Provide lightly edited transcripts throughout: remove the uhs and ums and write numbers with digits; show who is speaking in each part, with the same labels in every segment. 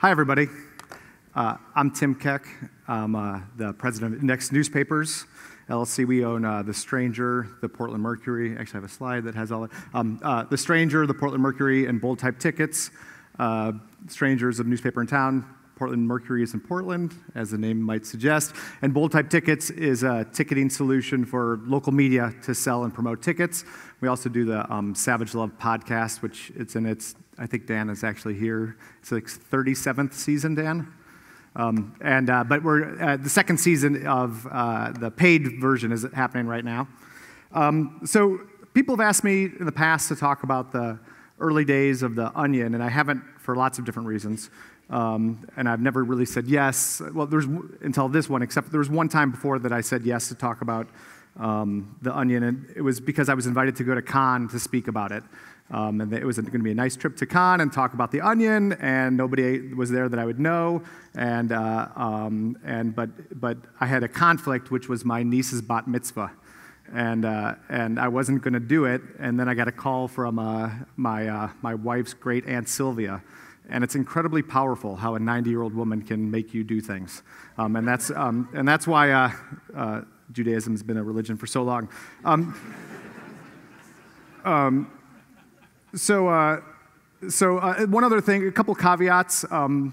Speaker 1: Hi, everybody. I'm Tim Keck. I'm the president of Index Newspapers, LLC. We own The Stranger, the Portland Mercury. Actually, I have a slide that has all that. The Stranger, the Portland Mercury, and bold type tickets. Stranger is a newspaper in town. Portland Mercury is in Portland, as the name might suggest. And bold type tickets is a ticketing solution for local media to sell and promote tickets. We also do the Savage Love podcast, which it's in its, I think Dan is actually here. It's like 37th season, Dan. But we're the second season of the paid version is happening right now. So people have asked me in the past to talk about the early days of The Onion, and I haven't for lots of different reasons. And I've never really said yes. Well, until this one, except there was one time before that I said yes to talk about The Onion, and it was because I was invited to go to Cannes to speak about it. And it was going to be a nice trip to Cannes and talk about The Onion, and nobody was there that I would know. But I had a conflict, which was my niece's bat mitzvah, and I wasn't going to do it. And then I got a call from my wife's great aunt Sylvia. And it's incredibly powerful how a 90-year-old woman can make you do things, and that's why Judaism has been a religion for so long. So one other thing, a couple caveats. The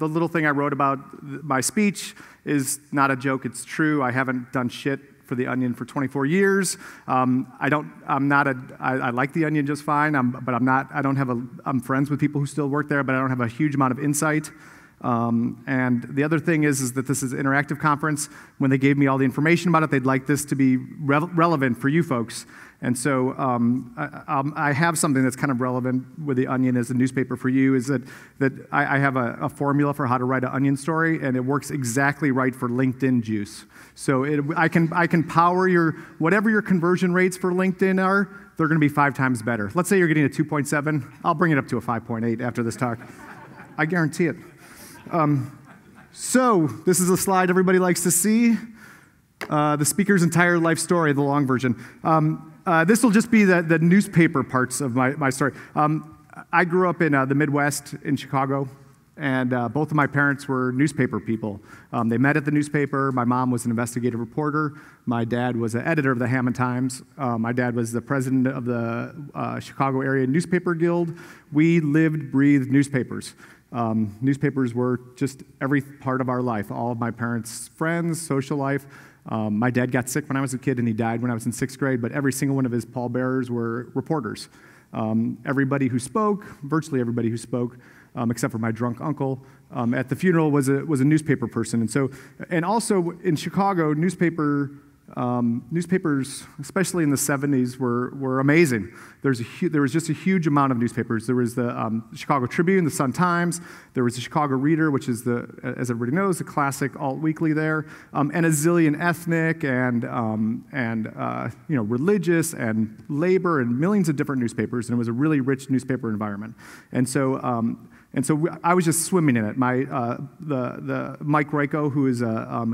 Speaker 1: little thing I wrote about my speech is not a joke; it's true. I haven't done shit for The Onion for 24 years. I like The Onion just fine, I'm friends with people who still work there, but I don't have a huge amount of insight. And the other thing is that this is an interactive conference. When they gave me all the information about it, they'd like this to be relevant for you folks. And so I have something that's kind of relevant with The Onion as a newspaper for you, is that I have a formula for how to write an Onion story, and it works exactly right for LinkedIn juice. So I can power whatever your conversion rates for LinkedIn are, they're going to be 5 times better. Let's say you're getting a 2.7. I'll bring it up to a 5.8 after this talk. I guarantee it. So this is a slide everybody likes to see. The speaker's entire life story, the long version. This will just be the newspaper parts of my story. I grew up in the Midwest in Chicago, and both of my parents were newspaper people. They met at the newspaper. My mom was an investigative reporter. My dad was an editor of the Hammond Times. My dad was the president of the Chicago Area Newspaper Guild. We lived, breathed newspapers. Newspapers were just every part of our life, all of my parents' friends, social life. My dad got sick when I was a kid, and he died when I was in 6th grade, but every single one of his pallbearers were reporters. Everybody who spoke, virtually everybody who spoke, except for my drunk uncle, at the funeral was a newspaper person. And also in Chicago, newspapers, especially in the 70s, were amazing. There was just a huge amount of newspapers. There was the Chicago Tribune, the Sun-Times. There was the Chicago Reader, which is as everybody knows, the classic alt-weekly there, and a zillion ethnic and religious and labor and millions of different newspapers. And it was a really rich newspaper environment. And so I was just swimming in it. The Mike Reiko, who is a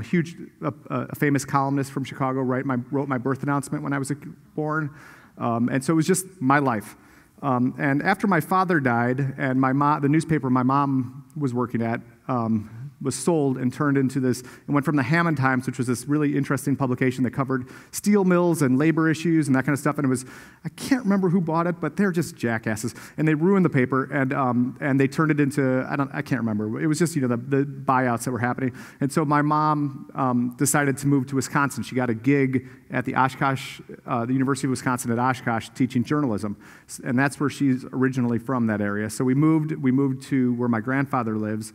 Speaker 1: famous columnist from Chicago, wrote my birth announcement when I was born. And so it was just my life. And after my father died, and the newspaper my mom was working at was sold and turned into this, and went from the Hammond Times, which was this really interesting publication that covered steel mills and labor issues and that kind of stuff. And I can't remember who bought it, but they're just jackasses. And they ruined the paper, and they turned it into, I can't remember. It was just, the buyouts that were happening. And so my mom decided to move to Wisconsin. She got a gig at the Oshkosh, the University of Wisconsin at Oshkosh, teaching journalism. And that's where she's originally from, that area. So we moved to where my grandfather lives,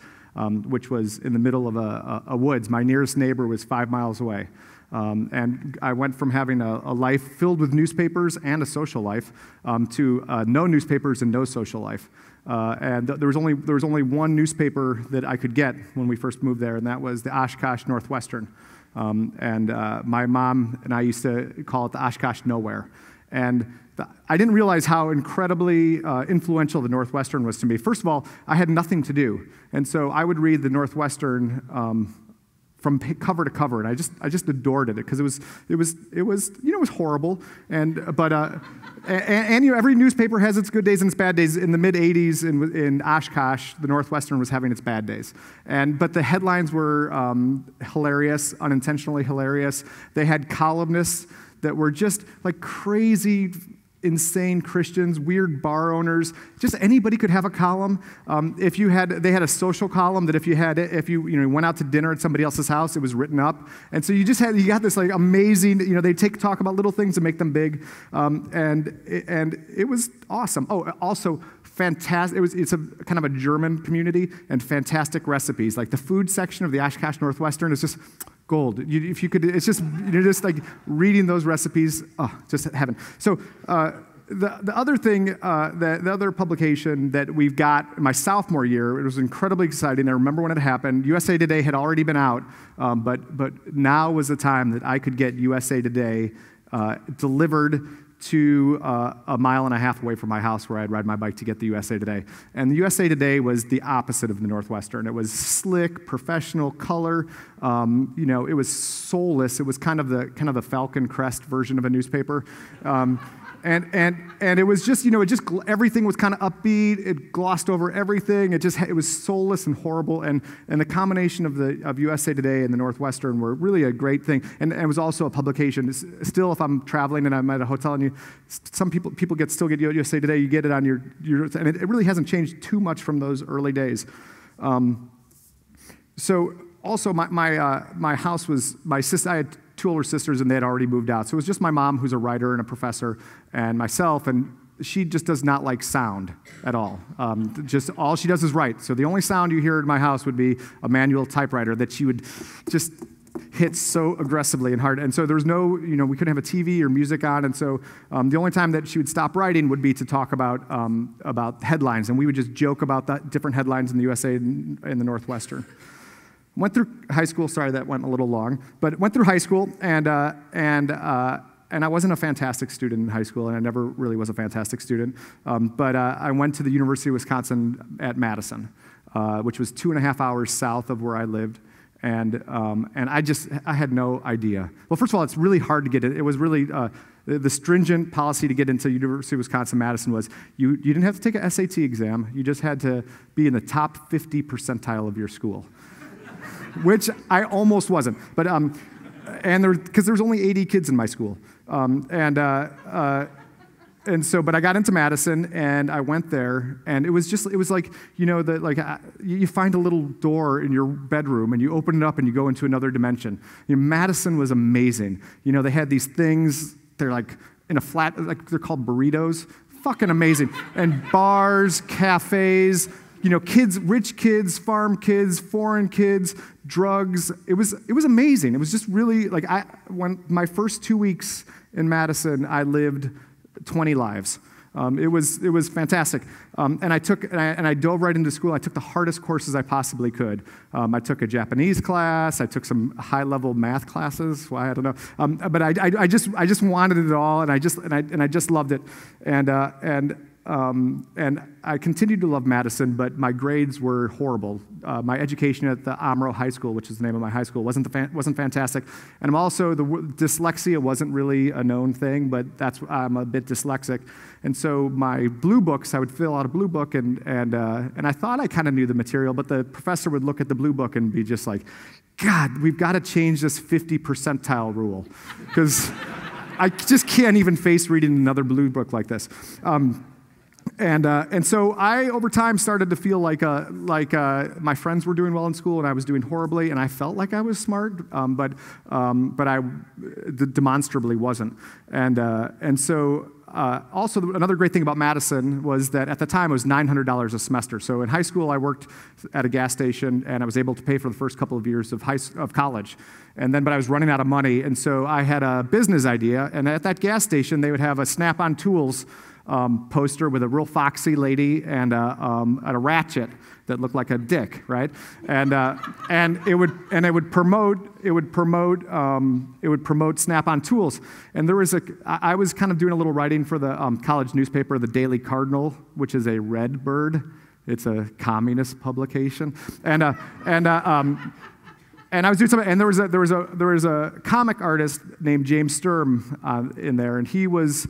Speaker 1: which was in the middle of a woods. My nearest neighbor was 5 miles away. And I went from having a life filled with newspapers and a social life to no newspapers and no social life. And there was only one newspaper that I could get when we first moved there, and that was the Oshkosh Northwestern. My mom and I used to call it the Oshkosh Nowhere. And I didn't realize how incredibly influential the Northwestern was to me. First of all, I had nothing to do. And so I would read the Northwestern from cover to cover, and I just adored it because it was horrible, and every newspaper has its good days and its bad days. In the mid '80s, in Oshkosh, the Northwestern was having its bad days, but the headlines were hilarious, unintentionally hilarious. They had columnists that were just like crazy, insane Christians, weird bar owners. Just anybody could have a column. They had a social column that if you went out to dinner at somebody else's house, it was written up. And so you got this like amazing. They talk about little things and make them big, and it was awesome. Oh, also fantastic. It's a kind of a German community and fantastic recipes. Like the food section of the Oshkosh Northwestern is just gold. If you could, it's just just like reading those recipes. Oh, just heaven. So the other thing, the other publication that we've got my sophomore year, it was incredibly exciting. I remember when it happened. USA Today had already been out, but now was the time that I could get USA Today delivered to a mile and a half away from my house where I'd ride my bike to get the USA Today. And the USA Today was the opposite of the Northwestern. It was slick, professional, color. It was soulless. It was kind of the Falcon Crest version of a newspaper. And it was just, everything was kind of upbeat. It glossed over everything. It was soulless and horrible. And the combination of USA Today and the Northwestern were really a great thing. And it was also a publication. Still, if I'm traveling and I'm at a hotel and some people still get USA Today, you get it on your and it really hasn't changed too much from those early days. So also my house was, my sister, I had two older sisters, and they had already moved out. So it was just my mom, who's a writer and a professor, and myself, and she just does not like sound at all. Just all she does is write. So the only sound you hear in my house would be a manual typewriter that she would just hit so aggressively and hard. And so there was no, we couldn't have a TV or music on. And so the only time that she would stop writing would be to talk about headlines. And we would just joke about that different headlines in the USA and the Northwestern. Went through high school. Sorry, that went a little long. But went through high school, and I wasn't a fantastic student in high school, and I never really was a fantastic student. But I went to the University of Wisconsin at Madison, which was 2.5 hours south of where I lived. And I had no idea. Well, first of all, it's really hard to get in. It was really the stringent policy to get into University of Wisconsin-Madison was you didn't have to take an SAT exam. You just had to be in the top 50 percentile of your school, which I almost wasn't. But because there was only 80 kids in my school, and so, but I got into Madison, and I went there, and it was like, you find a little door in your bedroom, and you open it up, and you go into another dimension. Madison was amazing. They had these things, they're like in a flat, like they're called burritos, fucking amazing. And bars, cafes, kids, rich kids, farm kids, foreign kids, drugs. It was amazing. It was just really, when my first 2 weeks in Madison, I lived 20 lives. It was fantastic. And I dove right into school. I took the hardest courses I possibly could. I took a Japanese class. I took some high-level math classes. Well, I don't know. But I just wanted it all, and I just loved it. And I continued to love Madison, but my grades were horrible. My education at the Amro High School, which is the name of my high school, wasn't fantastic. And I'm also, dyslexia wasn't really a known thing, but I'm a bit dyslexic. And so my blue books, I would fill out a blue book, and I thought I kind of knew the material, but the professor would look at the blue book and be just like, God, we've got to change this 50 percentile rule, because I just can't even face reading another blue book like this. And so I, over time, started to feel like my friends were doing well in school and I was doing horribly, and I felt like I was smart, but I demonstrably wasn't. And so also, another great thing about Madison was that at the time it was $900 a semester. So in high school, I worked at a gas station, and I was able to pay for the first couple of years of college. But I was running out of money, and so I had a business idea. And at that gas station, they would have a Snap-on Tools poster with a real foxy lady and a ratchet that looked like a dick, right? And it would promote Snap-on Tools. And I was kind of doing a little writing for the college newspaper, the Daily Cardinal, which is a red bird. It's a communist publication, And I was doing something, and there was a comic artist named James Sturm in there, and the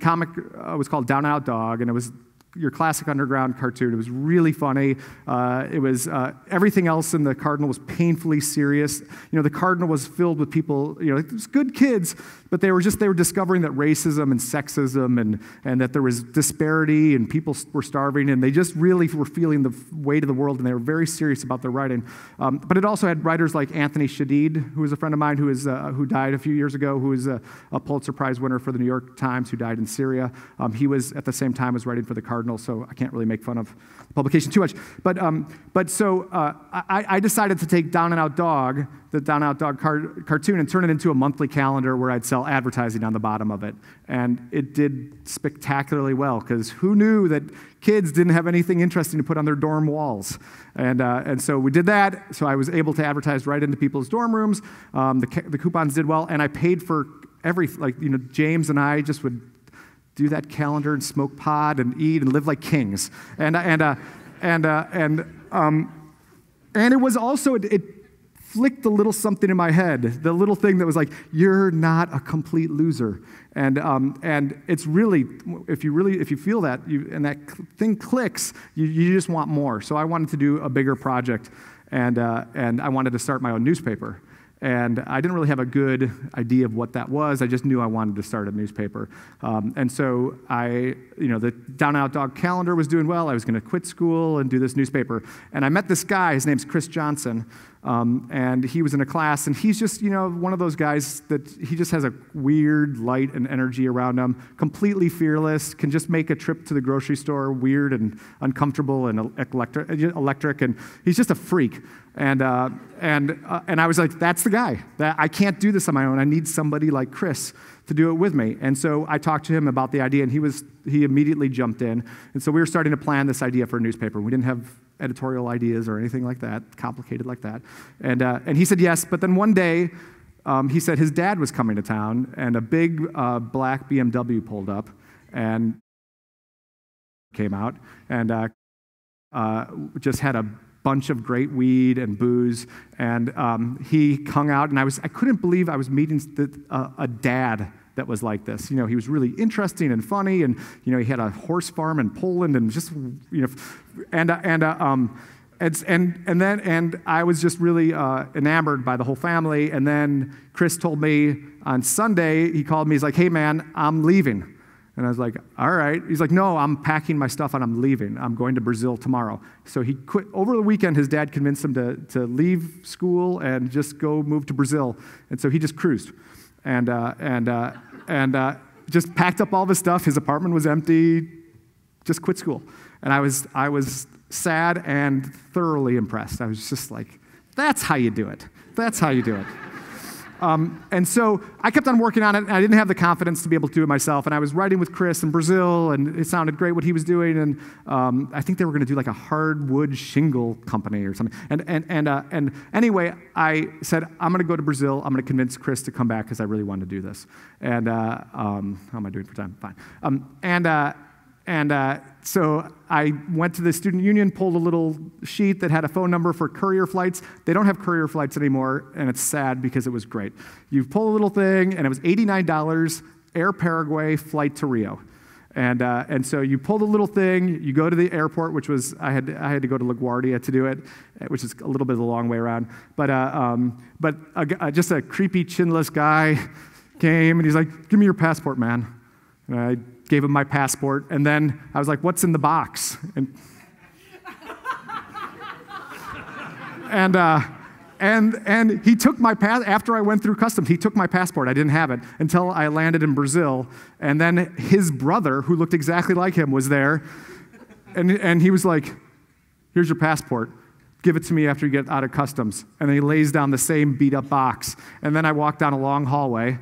Speaker 1: comic was called Down and Out Dog, and it was your classic underground cartoon. It was really funny. It was everything else in the Cardinal was painfully serious. The Cardinal was filled with people. It was good kids, but they were discovering that racism and sexism and that there was disparity and people were starving, and they just really were feeling the weight of the world, and they were very serious about their writing. But it also had writers like Anthony Shadid, who was a friend of mine who died a few years ago, who was a Pulitzer Prize winner for the New York Times, who died in Syria. He was at the same time was writing for the Cardinal, so I can't really make fun of the publication too much. So I decided to take Down and Out Dog, the Down and Out Dog cartoon, and turn it into a monthly calendar where I'd sell advertising on the bottom of it. And it did spectacularly well, because who knew that kids didn't have anything interesting to put on their dorm walls? And so we did that. So I was able to advertise right into people's dorm rooms. The coupons did well, and I paid for James and I just would do that calendar and smoke pot and eat and live like kings. And it was also, it flicked a little something in my head, the little thing that was like, you're not a complete loser. And it's really, if you feel that, and that thing clicks, you just want more. So I wanted to do a bigger project, and I wanted to start my own newspaper. And I didn't really have a good idea of what that was. I just knew I wanted to start a newspaper. And so the Down and Out Dog calendar was doing well. I was going to quit school and do this newspaper. And I met this guy. His name's Chris Johnson. And he was in a class, and he's just, one of those guys that he just has a weird light and energy around him, completely fearless, can just make a trip to the grocery store weird and uncomfortable and electric, and he's just a freak. And I was like, that's the guy. I can't do this on my own. I need somebody like Chris to do it with me. And so I talked to him about the idea, and he immediately jumped in. And so we were starting to plan this idea for a newspaper. We didn't have editorial ideas or anything like that, complicated like that. And he said yes, but then one day, he said his dad was coming to town, and a big black BMW pulled up and came out, and just had a bunch of great weed and booze, and he hung out, and I couldn't believe I was meeting a dad that was like this. He was really interesting and funny, and he had a horse farm in Poland, and just and I was just really enamored by the whole family. And then Chris told me on Sunday, he called me, he's like, "Hey man, I'm leaving." And I was like, all right. He's like, "No, I'm packing my stuff and I'm leaving. I'm going to Brazil tomorrow." So he quit. Over the weekend, his dad convinced him to leave school and just go move to Brazil. And so he just cruised and just packed up all of his stuff. His apartment was empty, just quit school. And I was sad and thoroughly impressed. I was just like, that's how you do it. That's how you do it. And so I kept on working on it, and I didn't have the confidence to be able to do it myself. And I was writing with Chris in Brazil, and it sounded great what he was doing. And I think they were going to do like a hardwood shingle company or something. And anyway, I said, I'm going to go to Brazil. I'm going to convince Chris to come back because I really want to do this. And how am I doing for time? Fine. So I went to the student union, pulled a little sheet that had a phone number for courier flights. They don't have courier flights anymore, and it's sad because it was great. You pull a little thing, and it was $89, Air Paraguay, flight to Rio. And so you pull the little thing, you go to the airport, which was, I had to go to LaGuardia to do it, which is a little bit of a long way around. But just a creepy, chinless guy came, and he's like, "Give me your passport, man." And I gave him my passport, and then I was like, "What's in the box?" And he took my after I went through customs, he took my passport. I didn't have it until I landed in Brazil, and then his brother, who looked exactly like him, was there, and he was like, "Here's your passport. Give it to me after you get out of customs." And then he lays down the same beat-up box, and then I walked down a long hallway.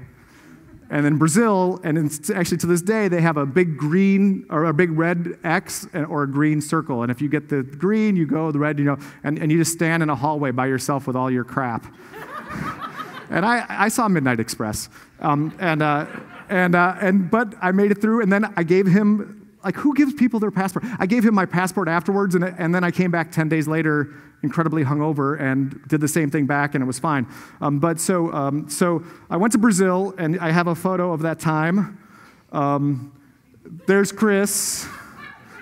Speaker 1: And in Brazil, and actually to this day, they have a big green or a big red X or a green circle. And if you get the green, you go the red, and you just stand in a hallway by yourself with all your crap. And I saw Midnight Express, but I made it through. And then I gave him like, who gives people their passport? I gave him my passport afterwards, and then I came back 10 days later, incredibly hungover, and did the same thing back, and it was fine. So I went to Brazil, and I have a photo of that time. There's Chris.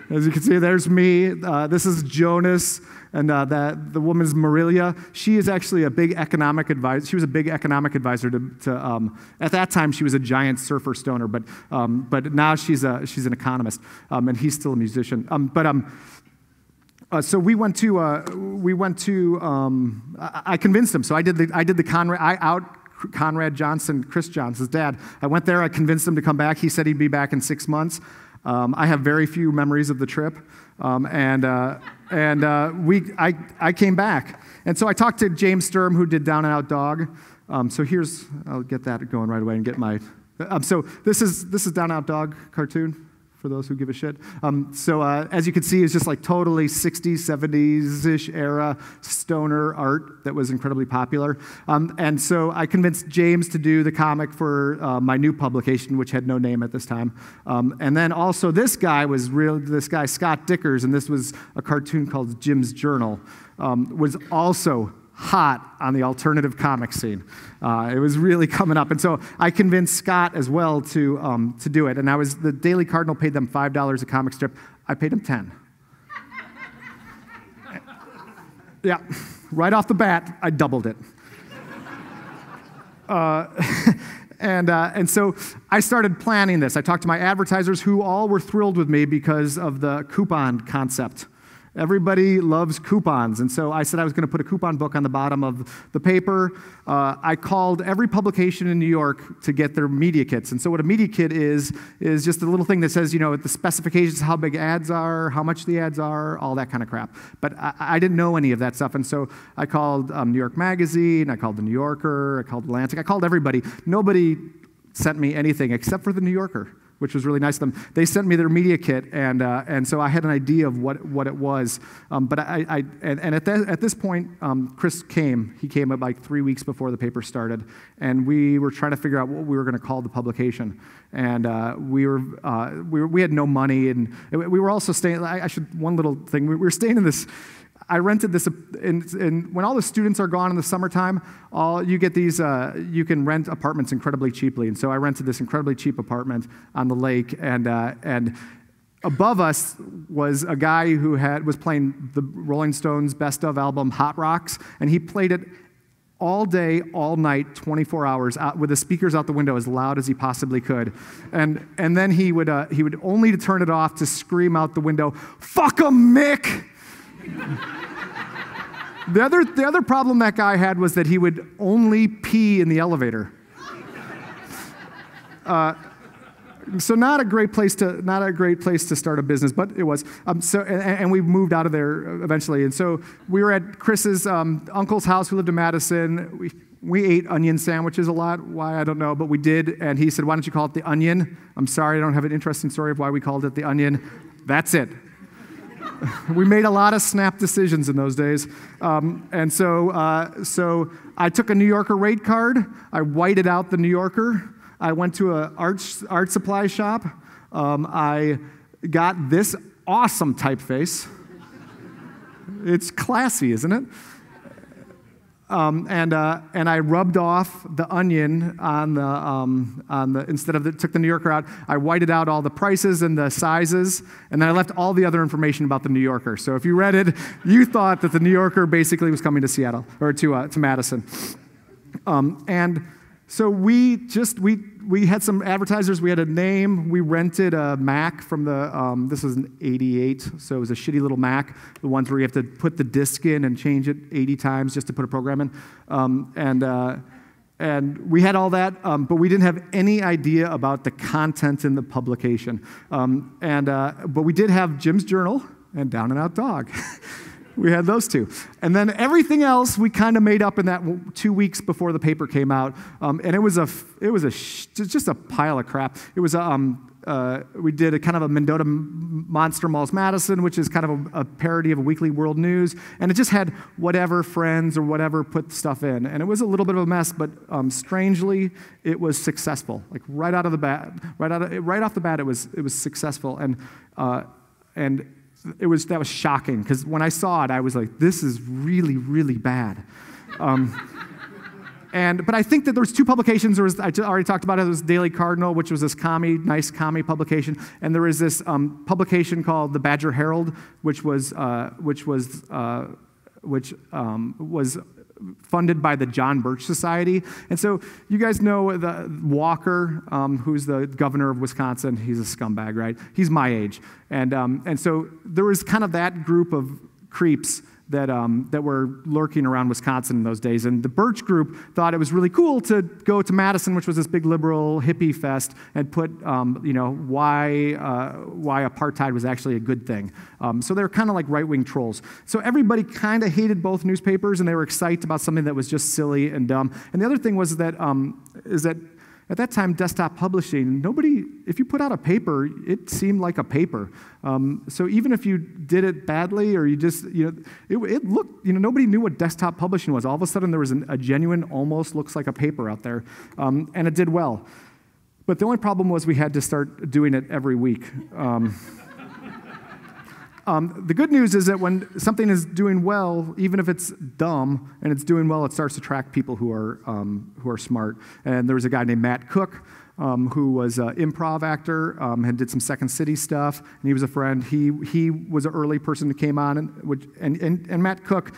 Speaker 1: As you can see, there's me. This is Jonas, and the woman's Marilia. She is actually a big economic advisor. She was a big economic advisor to at that time, she was a giant surfer stoner, but now she's an economist, and he's still a musician. So we went to. I convinced him. So I did the Conrad Johnson, Chris Johnson's dad. I went there. I convinced him to come back. He said he'd be back in 6 months. I have very few memories of the trip, I came back. And so I talked to James Sturm, who did Down and Out Dog. I'll get that going right away and get my. So this is Down and Out Dog cartoon, for those who give a shit. As you can see, it's just like totally 60s, 70s-ish era stoner art that was incredibly popular. And so I convinced James to do the comic for my new publication, which had no name at this time. And then also this guy, Scott Dickers, and this was a cartoon called Jim's Journal, was also hot on the alternative comic scene. It was really coming up. And so I convinced Scott as well to do it. And the Daily Cardinal paid them $5 a comic strip. I paid him 10. Yeah, right off the bat, I doubled it. And so I started planning this. I talked to my advertisers, who all were thrilled with me because of the coupon concept. Everybody loves coupons, and so I said I was going to put a coupon book on the bottom of the paper. I called every publication in New York to get their media kits, and so what a media kit is just a little thing that says, the specifications, how big ads are, how much the ads are, all that kind of crap. But I didn't know any of that stuff, and so I called New York Magazine, I called The New Yorker, I called Atlantic, I called everybody. Nobody sent me anything except for The New Yorker, which was really nice of them. They sent me their media kit, and so I had an idea of what it was. But at this point, Chris came. He came about like 3 weeks before the paper started, and we were trying to figure out what we were going to call the publication. And we had no money, and we were also staying. One little thing. We were staying in this. I rented this, and when all the students are gone in the summertime, you get these, you can rent apartments incredibly cheaply. And so I rented this incredibly cheap apartment on the lake, and above us was a guy who was playing the Rolling Stones' Best Of album, Hot Rocks, and he played it all day, all night, 24 hours, with the speakers out the window as loud as he possibly could. And then he would only to turn it off to scream out the window, "Fuck 'em, Mick!" The other problem that guy had was that he would only pee in the elevator. So not a great place to start a business, but it was. And we moved out of there eventually. And so we were at Chris's uncle's house, who lived in Madison. We ate onion sandwiches a lot. Why, I don't know, but we did. And he said, "Why don't you call it the Onion?" I'm sorry, I don't have an interesting story of why we called it the Onion. That's it. We made a lot of snap decisions in those days. And so I took a New Yorker rate card. I whited out the New Yorker. I went to an art supply shop. I got this awesome typeface. It's classy, isn't it? And I rubbed off the Onion on the instead of took the New Yorker out. I whited out all the prices and the sizes, and then I left all the other information about the New Yorker. So if you read it, you thought that the New Yorker basically was coming to Seattle or to Madison. And so we had some advertisers. We had a name. We rented a Mac from this was an 88, so it was a shitty little Mac, the ones where you have to put the disk in and change it 80 times just to put a program in. And we had all that, but we didn't have any idea about the content in the publication. But we did have Jim's Journal and Down and Out Dog. We had those two. And then everything else we kind of made up in that 2 weeks before the paper came out. And it was just a pile of crap. It was we did a kind of a Mendota Monster Malls Madison, which is kind of a parody of a Weekly World News, and it just had whatever friends or whatever put stuff in, and it was a little bit of a mess, but strangely, it was successful. Like right off the bat, it was successful, and that was shocking because when I saw it, I was like, this is really, really bad. But I think that there was two publications. I already talked about it. There was Daily Cardinal, which was this nice commie publication, and there was this publication called the Badger Herald, which was funded by the John Birch Society. And so you guys know the Walker, who's the governor of Wisconsin. He's a scumbag, right? He's my age, and so there was kind of that group of creeps that were lurking around Wisconsin in those days. And the Birch group thought it was really cool to go to Madison, which was this big liberal hippie fest, and put, why apartheid was actually a good thing. So they were kind of like right-wing trolls. So everybody kind of hated both newspapers, and they were excited about something that was just silly and dumb. And the other thing was that at that time, desktop publishing, if you put out a paper, it seemed like a paper. So even if you did it badly or you just, it looked, nobody knew what desktop publishing was. All of a sudden, there was a genuine, almost looks like a paper out there, and it did well. But the only problem was we had to start doing it every week. The good news is that when something is doing well, even if it's dumb and it's doing well, it starts to attract people who are smart. And there was a guy named Matt Cook, who was an improv actor and did some Second City stuff, and he was a friend. He was an early person that came on, and Matt Cook,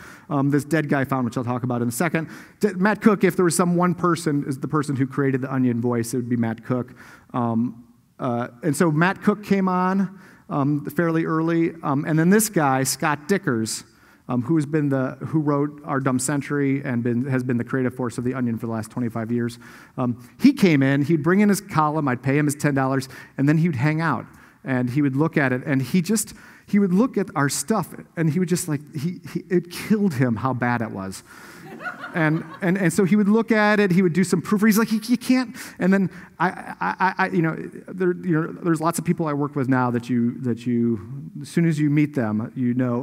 Speaker 1: this dead guy found, which I'll talk about in a second. Matt Cook, if there was one person, is the person who created the Onion voice, it would be Matt Cook. And so Matt Cook came on fairly early, and then this guy, Scott Dickers, who wrote Our Dumb Century and has been the creative force of The Onion for the last 25 years. He came in, he'd bring in his column, I'd pay him his $10, and then he'd hang out, and he would look at it, and he would look at our stuff, and he would just it killed him how bad it was. And so he would look at it. He would do some proofreading. He's like, you can't. And then there's lots of people I work with now that you, as soon as you meet them,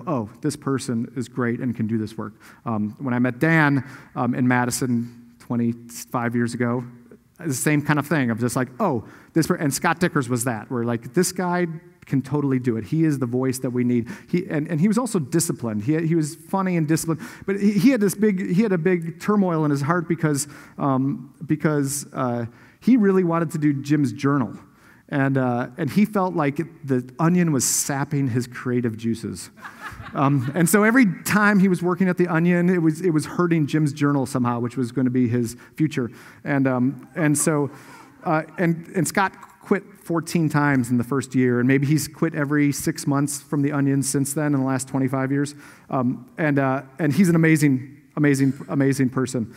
Speaker 1: oh, this person is great and can do this work. When I met Dan in Madison 25 years ago, the same kind of thing of just like, oh, and Scott Dickers was that. We're like, this guy can totally do it. He is the voice that we need. And he was also disciplined. He was funny and disciplined, but he had a big turmoil in his heart because he really wanted to do Jim's Journal, and he felt like the Onion was sapping his creative juices. And so every time he was working at the Onion, it was hurting Jim's Journal somehow, which was going to be his future. And so Scott quit 14 times in the first year, and maybe he's quit every 6 months from the Onion since then in the last 25 years. And he's an amazing person.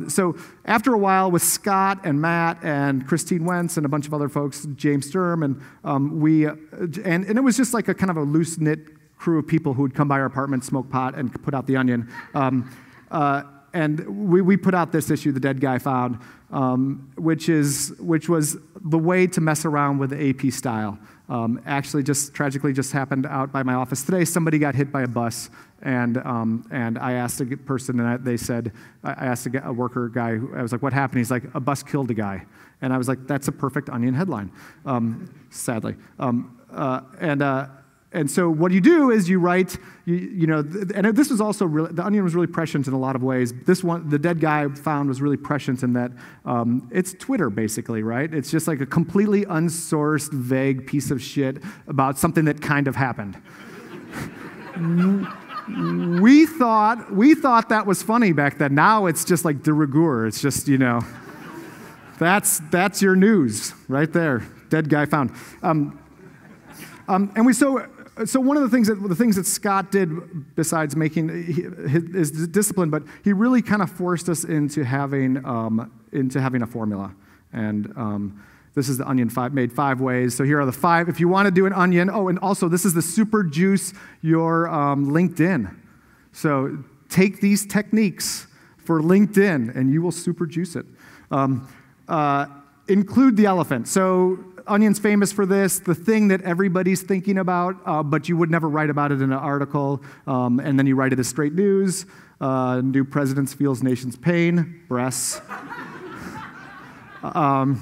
Speaker 1: So after a while, with Scott and Matt and Christine Wentz and a bunch of other folks, James Sturm, and it was just like a kind of a loose-knit crew of people who would come by our apartment, smoke pot, and put out the Onion. And we put out this issue, The Dead Guy Found, which was the way to mess around with the AP style. Actually, just tragically, just happened out by my office today. Somebody got hit by a bus, and I asked a person, and they said, I asked a worker guy, I was like, what happened? He's like, a bus killed a guy. And I was like, that's a perfect Onion headline, sadly. And so what you do is you write, and this was also really, the Onion was really prescient in a lot of ways. This one, The Dead Guy Found, was really prescient in that it's Twitter, basically, right? It's just like a completely unsourced, vague piece of shit about something that kind of happened. We thought that was funny back then. Now it's just like de rigueur. It's just, that's your news right there. Dead Guy Found. So one of the things that Scott did, besides making his discipline, but he really kind of forced us into having a formula. And this is the Onion made 5 ways. So here are the 5. If you want to do an Onion, and also this is the super juice your LinkedIn. So take these techniques for LinkedIn, and you will super juice it. Include the elephant. So Onion's famous for this, the thing that everybody's thinking about, but you would never write about it in an article, and then you write it as straight news. New presidents feels nation's pain, breasts. By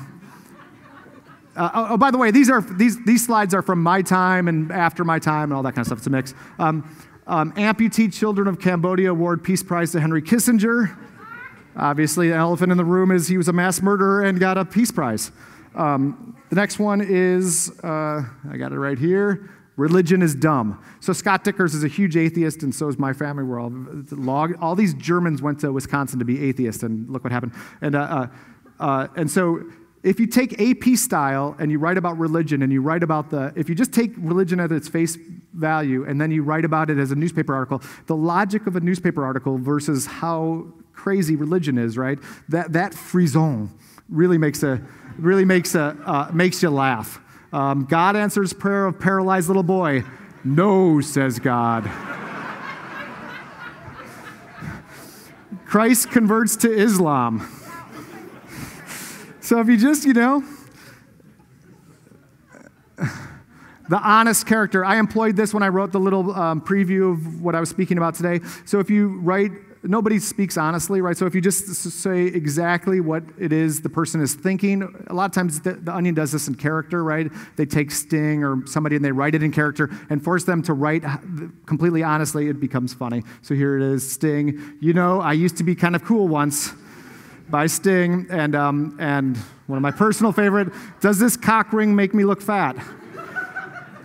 Speaker 1: the way, these slides are from my time and after my time and all that kind of stuff. It's a mix. Amputee children of Cambodia award Peace Prize to Henry Kissinger. Obviously, the elephant in the room is he was a mass murderer and got a Peace Prize. The next one is, I got it right here, religion is dumb. So Scott Dickers is a huge atheist, and so is my family. We're all these Germans went to Wisconsin to be atheists, and look what happened. And so if you take AP style and you write about religion and you write about if you just take religion at its face value and then you write about it as a newspaper article, the logic of a newspaper article versus how crazy religion is, right? That frisson really makes you laugh. God answers prayer of paralyzed little boy. No, says God. Christ converts to Islam. So if you just, the honest character. I employed this when I wrote the little preview of what I was speaking about today. So if you write, nobody speaks honestly, right? So if you just say exactly what it is the person is thinking, a lot of times the Onion does this in character, right? They take Sting or somebody and they write it in character and force them to write completely honestly. It becomes funny. So here it is, Sting. I used to be kind of cool once. By Sting, and one of my personal favorite, does this cock ring make me look fat?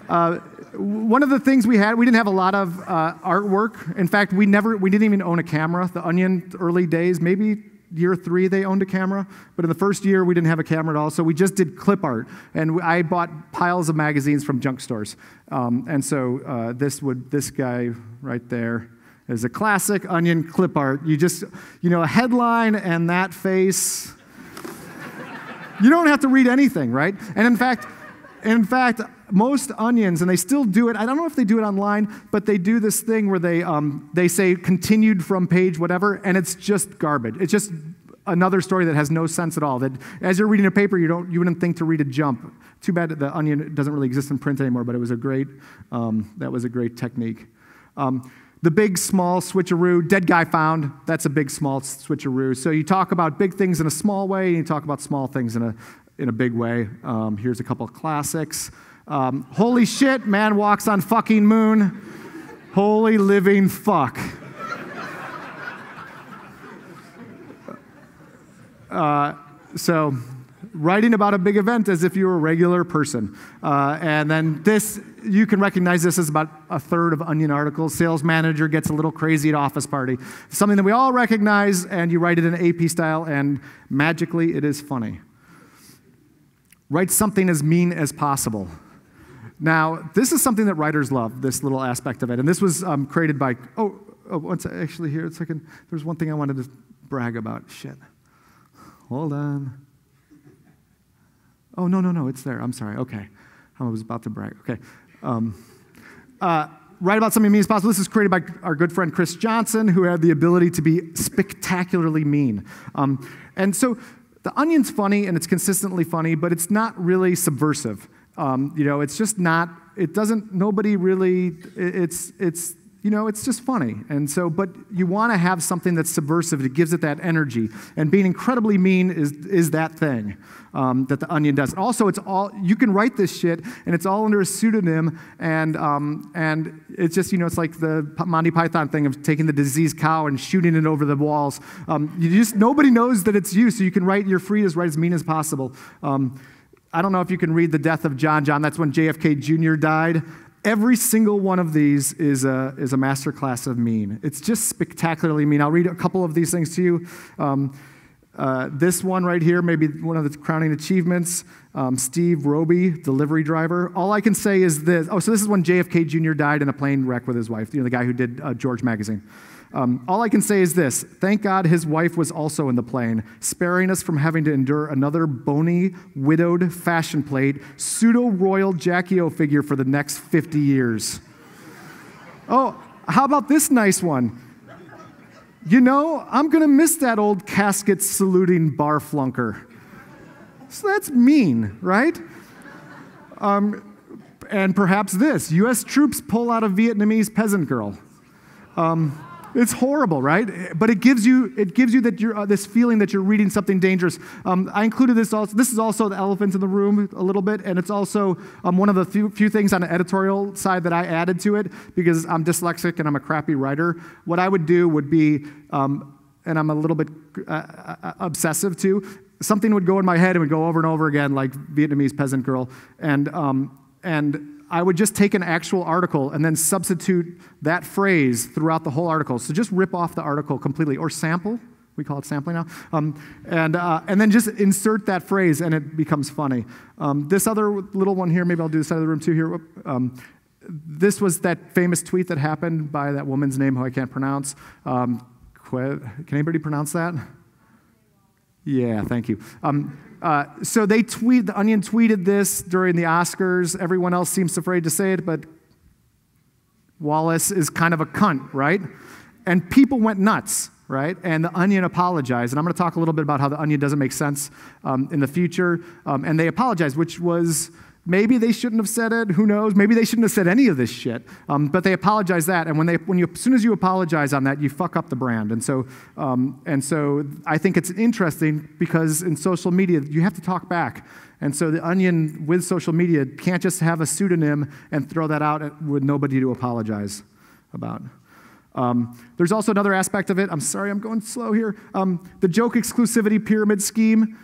Speaker 1: One of the things we didn't have a lot of artwork. In fact, we didn't even own a camera. The Onion early days, maybe year 3 they owned a camera, but in the first year we didn't have a camera at all, so we just did clip art, and I bought piles of magazines from junk stores. And so this guy right there is a classic Onion clip art. You just, a headline and that face. You don't have to read anything, right? And in fact, most Onions, and they still do it, I don't know if they do it online, but they do this thing where they say continued from page whatever, and it's just garbage. It's just another story that has no sense at all. That as you're reading a paper, you wouldn't think to read a jump. Too bad the Onion doesn't really exist in print anymore, but it was that was a great technique. The big, small switcheroo, dead guy found, that's a big, small switcheroo. So you talk about big things in a small way, and you talk about small things in a big way. Here's a couple of classics. Holy shit, man walks on fucking moon. Holy living fuck. So writing about a big event as if you were a regular person. And then you can recognize this as about a third of Onion articles. Sales manager gets a little crazy at office party. Something that we all recognize, and you write it in AP style, and magically it is funny. Write something as mean as possible. Now, this is something that writers love, this little aspect of it. And this was created by, actually here, a second. There's one thing I wanted to brag about. Shit. Hold on. Oh, no, it's there. I'm sorry. Okay. I was about to brag. Okay. Write about something mean as possible. This is created by our good friend Chris Johnson, who had the ability to be spectacularly mean. And so the Onion's funny, and it's consistently funny, but it's not really subversive. It's just not, it doesn't, nobody really, it's just funny. And so, but you want to have something that's subversive that gives it that energy. And being incredibly mean is that thing that the Onion does. Also, you can write this shit, and it's all under a pseudonym, and it's just, it's like the Monty Python thing of taking the diseased cow and shooting it over the walls. Nobody knows that it's you, so you can you're free to write as mean as possible. I don't know if you can read The Death of John. That's when JFK Jr. died. Every single one of these is a masterclass of mean. It's just spectacularly mean. I'll read a couple of these things to you. This one right here, maybe one of the crowning achievements. Steve Roby, delivery driver. All I can say is this. So this is when JFK Jr. died in a plane wreck with his wife, the guy who did George Magazine. All I can say is this: thank God his wife was also in the plane, sparing us from having to endure another bony, widowed, fashion plate, pseudo-royal Jackie O figure for the next 50 years. Oh, how about this nice one? I'm going to miss that old casket-saluting bar flunker. So that's mean, right? And perhaps this, U.S. troops pull out a Vietnamese peasant girl. It's horrible, right? But it gives you that this feeling that you're reading something dangerous. I included this also. This is also the elephant in the room a little bit, and it's also one of the few things on the editorial side that I added to it because I'm dyslexic and I'm a crappy writer. What I would do would be, and I'm a little bit obsessive too, something would go in my head and would go over and over again like Vietnamese peasant girl, and I would just take an actual article and then substitute that phrase throughout the whole article. So just rip off the article completely, or sample. We call it sampling now. And then just insert that phrase, and it becomes funny. This other little one here, maybe I'll do this side of the room too here. This was that famous tweet that happened by that woman's name who I can't pronounce. Can anybody pronounce that? Yeah, thank you. So The Onion tweeted this during the Oscars. Everyone else seems afraid to say it, but Wallace is kind of a cunt, right? And people went nuts, right? And The Onion apologized. And I'm going to talk a little bit about how The Onion doesn't make sense in the future. And they apologized, which was, maybe they shouldn't have said it. Who knows? Maybe they shouldn't have said any of this shit. But they apologized that. And as soon as you apologize on that, you fuck up the brand. And so I think it's interesting because in social media, you have to talk back. And so The Onion with social media can't just have a pseudonym and throw that out with nobody to apologize about. There's also another aspect of it. I'm sorry, I'm going slow here. The joke exclusivity pyramid scheme.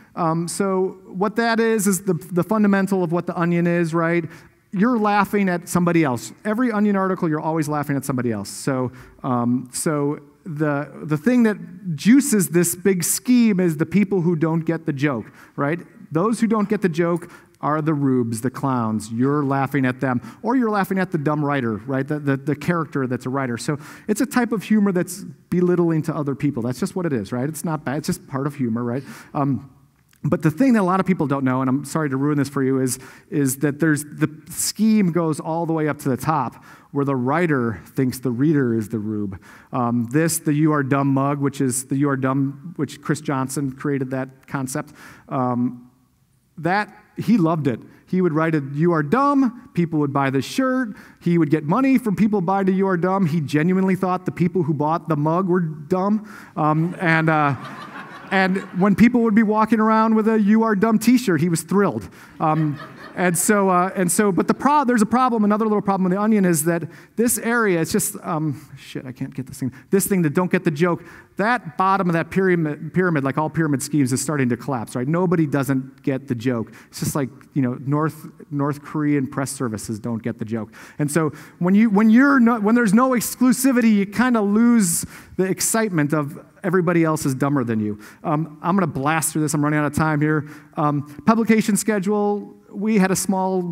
Speaker 1: So what that is the fundamental of what The Onion is, right? You're laughing at somebody else. Every Onion article, you're always laughing at somebody else. So the thing that juices this big scheme is the people who don't get the joke, right? Those who don't get the joke are the rubes, the clowns. You're laughing at them. Or you're laughing at the dumb writer, right? The character that's a writer. So it's a type of humor that's belittling to other people. That's just what it is, right? It's not bad. It's just part of humor, right? But the thing that a lot of people don't know, and I'm sorry to ruin this for you, is that the scheme goes all the way up to the top, where the writer thinks the reader is the rube. The You Are Dumb mug, which Chris Johnson created that concept, he loved it. He would write You Are Dumb, people would buy the shirt, he would get money from people buying the You Are Dumb. He genuinely thought the people who bought the mug were dumb. And when people would be walking around with a You Are Dumb t-shirt, he was thrilled. But there's a problem. Another little problem with The Onion is that this area, it's just, I can't get this thing. This thing that don't get the joke, that bottom of that pyramid, like all pyramid schemes, is starting to collapse, right? Nobody doesn't get the joke. It's just like, North Korean press services don't get the joke. And so when there's no exclusivity, you kind of lose the excitement of everybody else is dumber than you. I'm going to blast through this. I'm running out of time here. Publication schedule. We had a small,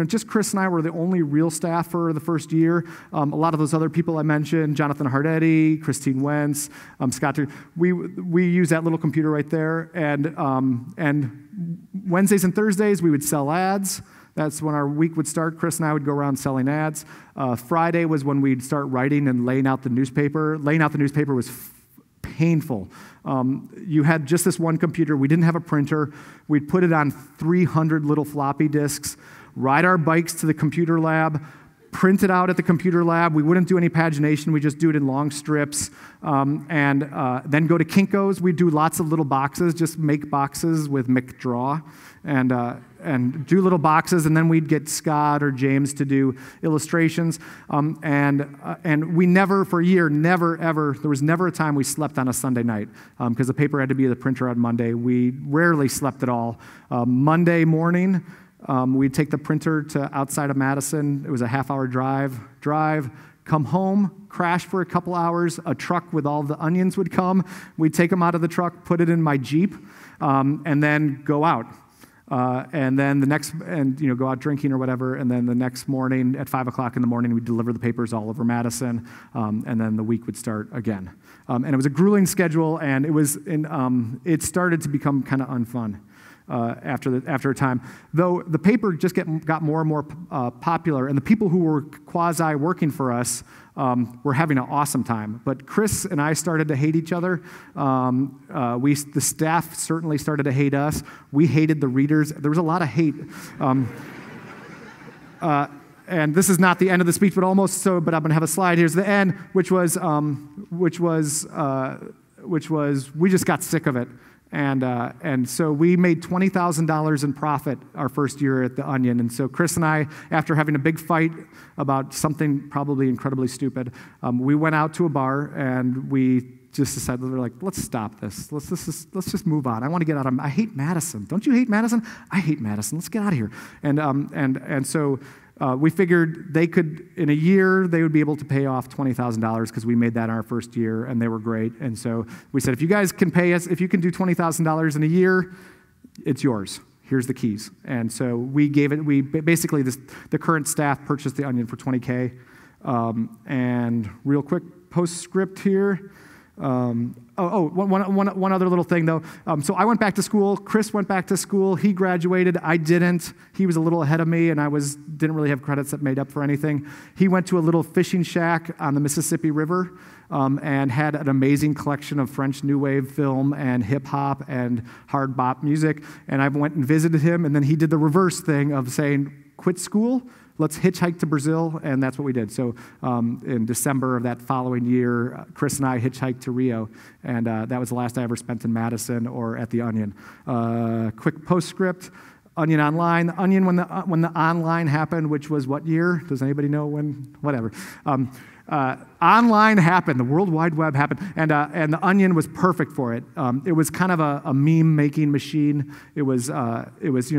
Speaker 1: just Chris and I were the only real staff for the first year. A lot of those other people I mentioned, Jonathan Hardetti, Christine Wentz, Scott, we use that little computer right there. And Wednesdays and Thursdays, we would sell ads. That's when our week would start. Chris and I would go around selling ads. Friday was when we'd start writing and laying out the newspaper. Laying out the newspaper was painful. You had just this one computer. We didn't have a printer. We'd put it on 300 little floppy disks, ride our bikes to the computer lab, print it out at the computer lab. We wouldn't do any pagination. We'd just do it in long strips. And then go to Kinko's. We'd do lots of little boxes, just make boxes with McDraw and do little boxes. And then we'd get Scott or James to do illustrations. And we never, for a year, there was never a time we slept on a Sunday night because the paper had to be at the printer on Monday. We rarely slept at all. Monday morning, we'd take the printer to outside of Madison. It was a half-hour drive, come home, crash for a couple hours. A truck with all the onions would come. We'd take them out of the truck, put it in my Jeep, and then go out. And then go out drinking or whatever. And then the next morning at 5 o'clock in the morning, we'd deliver the papers all over Madison. And then the week would start again. And it was a grueling schedule, and it started to become kind of unfun. After a time, though the paper just got more and more popular, and the people who were quasi working for us were having an awesome time. But Chris and I started to hate each other. The staff certainly started to hate us. We hated the readers. There was a lot of hate. and this is not the end of the speech, but almost so. But I'm going to have a slide. Here's the end, which was we just got sick of it, and so we made $20,000 in profit our first year at the Onion. And so Chris and I, after having a big fight about something probably incredibly stupid, we went out to a bar and we just decided, we're like, let's stop this. Let's just move on. I want to get out of. I hate Madison. Don't you hate Madison? I hate Madison. Let's get out of here. And so we figured they could, in a year, they would be able to pay off $20,000 because we made that in our first year, and they were great. And so we said, if you guys can pay us, if you can do $20,000 in a year, it's yours. Here's the keys. And so we gave it. We basically the current staff purchased the Onion for $20K. And real quick postscript here. One other little thing, though. So I went back to school. Chris went back to school. He graduated. I didn't. He was a little ahead of me, and I didn't really have credits that made up for anything. He went to a little fishing shack on the Mississippi River and had an amazing collection of French New Wave film and hip-hop and hard bop music. And I went and visited him, and then he did the reverse thing of saying, quit school, let's hitchhike to Brazil, and that's what we did. So in December of that following year, Chris and I hitchhiked to Rio, and that was the last I ever spent in Madison or at the Onion. Quick postscript, Onion Online. The Onion, when the online happened, which was what year? Does anybody know when? Whatever. Online happened, the World Wide Web happened, and the Onion was perfect for it. It was kind of a meme-making machine. It was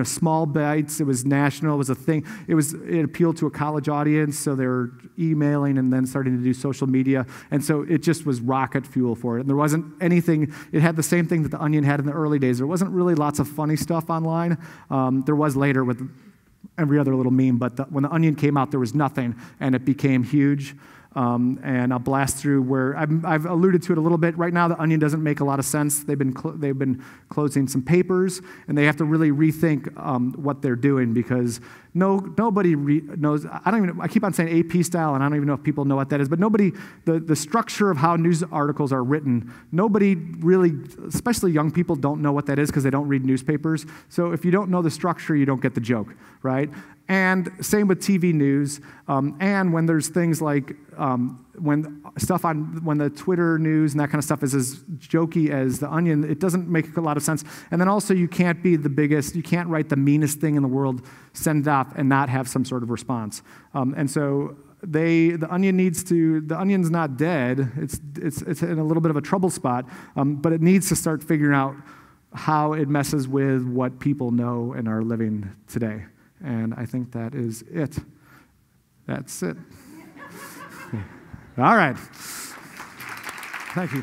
Speaker 1: small bites. It was national. It was a thing. It appealed to a college audience, so they were emailing and then starting to do social media, and so it just was rocket fuel for it. And there wasn't anything. It had the same thing that the Onion had in the early days. There wasn't really lots of funny stuff online. There was later with every other little meme, but when the Onion came out, there was nothing, and it became huge. And I'll blast through where I've alluded to it a little bit. Right now, the Onion doesn't make a lot of sense. They've been closing some papers, and they have to really rethink what they're doing because nobody knows. I keep on saying AP style, and I don't even know if people know what that is. But the structure of how news articles are written, nobody really, especially young people, don't know what that is because they don't read newspapers. So if you don't know the structure, you don't get the joke, right? And same with TV news. And when there's things like when the Twitter news and that kind of stuff is as jokey as the Onion, it doesn't make a lot of sense. And then also you can't be the biggest, you can't write the meanest thing in the world, send it off, and not have some sort of response. And so the Onion's not dead. It's in a little bit of a trouble spot, but it needs to start figuring out how it messes with what people know and are living today. And I think that is it. That's it. All right. Thank you.